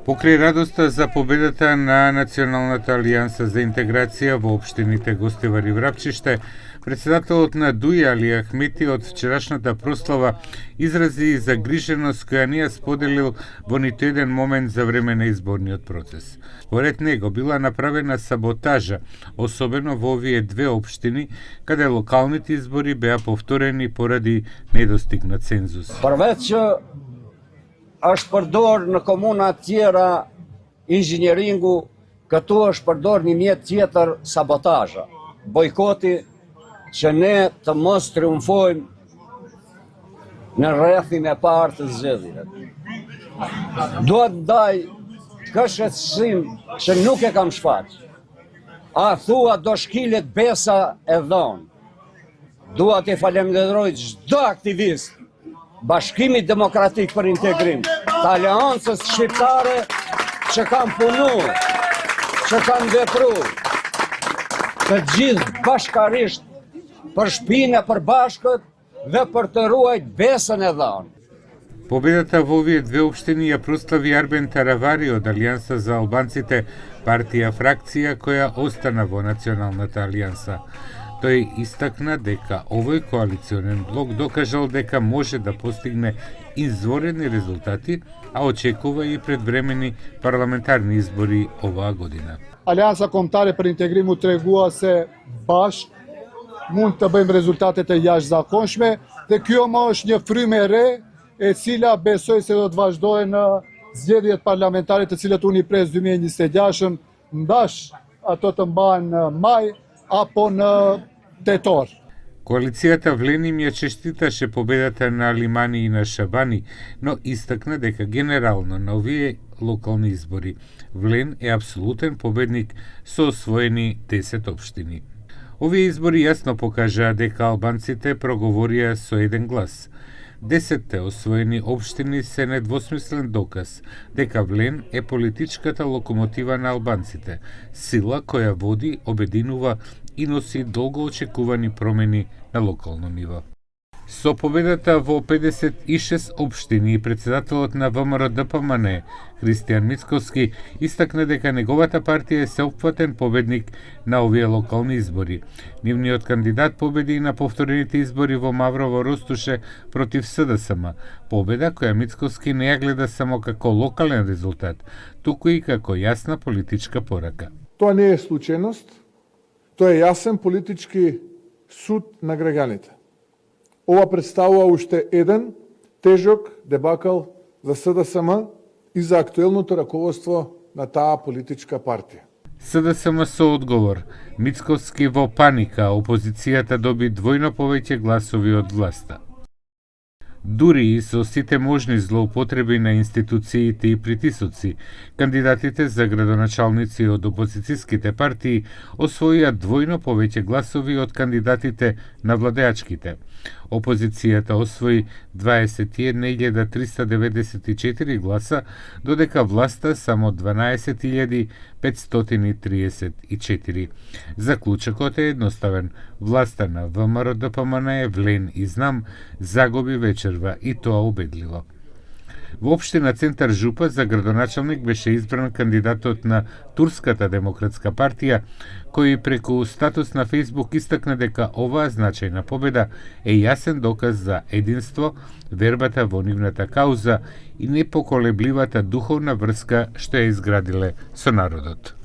Покрај радоста за победата на Националната алијанса за интеграција во општините Гостивар и Врапчиште, председателот на ДУИ Али Ахмети од вчерашната прослава изрази загриженост која не ја споделил во ниту еден момент за време на изборниот процес. Според него била направена саботажа, особено во овие две општини, каде локалните избори беа повторени поради недостиг на цензус. Është përdor në komuna tjera inxhinieringu, këtu është përdor një mjet tjetër sabotazha, bojkoti që ne të mos triumfojmë në rrethin e parë të zgjedhjeve. Duhet ndaj këshetësim që nuk e kam shfaq. A thua do shkilet besa e dhonë. Dua të falenderoj çdo aktivist Bashkimi Demokratik për Integrim, të Aleancës Shqiptare që kanë punu, që kanë vepru, të gjithë bashkarisht për shpinë e përbashkët dhe për të ruajt besën e dhanë. Победата во овие две општини ја прослави Арбен Таравари од Алијанса за албанците, партија фракција која остана во Националната алијанса. Тој истакна дека овој коалиционен блок докажал дека може да постигне изворени резултати, а очекува и предвремени парламентарни избори оваа година. Алијанса Kombëtare për Integrim u tregua se bashk mund të bëjmë rezultate të jashtëzakonshme dhe kjo më është një frymë e re e cila besoj se do të vazhdojë në zgjedhjet parlamentare të cilat unë i pres 2026 ndash ato të mbahen në maj apo në tetor. Коалицијата Влен им ја честиташе победата на Алимани и на Шабани, но истакна дека генерално на овие локални избори Влен е апсолутен победник со освоени 10 општини. Овие избори јасно покажаа дека албанците проговорија со еден глас. 10 освоени општини се недвосмислен доказ дека Влен е политичката локомотива на албанците, сила која води, обединува и носи долго очекувани промени на локално ниво. Со победата во 56 општини, председателот на ВМРО ДПМН, Христијан Мицковски, истакна дека неговата партија е сеопфатен победник на овие локални избори. Нивниот кандидат победи и на повторените избори во Маврово Ростуше против СДСМ, победа која Мицковски не ја гледа само како локален резултат, туку и како јасна политичка порака. Тоа не е случајност, тоа е јасен политички суд на граѓаните. Ова представува уште еден тежок дебакал за СДСМ и за актуелното раководство на таа политичка партија. СДСМ со одговор. Мицковски во паника, опозицијата доби двојно повеќе гласови од власта. Дури и со сите можни злоупотреби на институциите и притисоци, кандидатите за градоначалници од опозицијските партии освоија двојно повеќе гласови од кандидатите на владеачките. Опозицијата освои 21.394 гласа, додека власта само 12.534. Заклучокот е едноставен. Власта на ВМРО ДПМН е Влен и Знам загуби вечерва и тоа убедливо. Во општина Центар Жупа за градоначалник беше избран кандидатот на Турската демократска партија, кој преку статус на Фејсбук истакна дека оваа значајна победа е јасен доказ за единство, вербата во нивната кауза и непоколебливата духовна врска што ја изградиле со народот.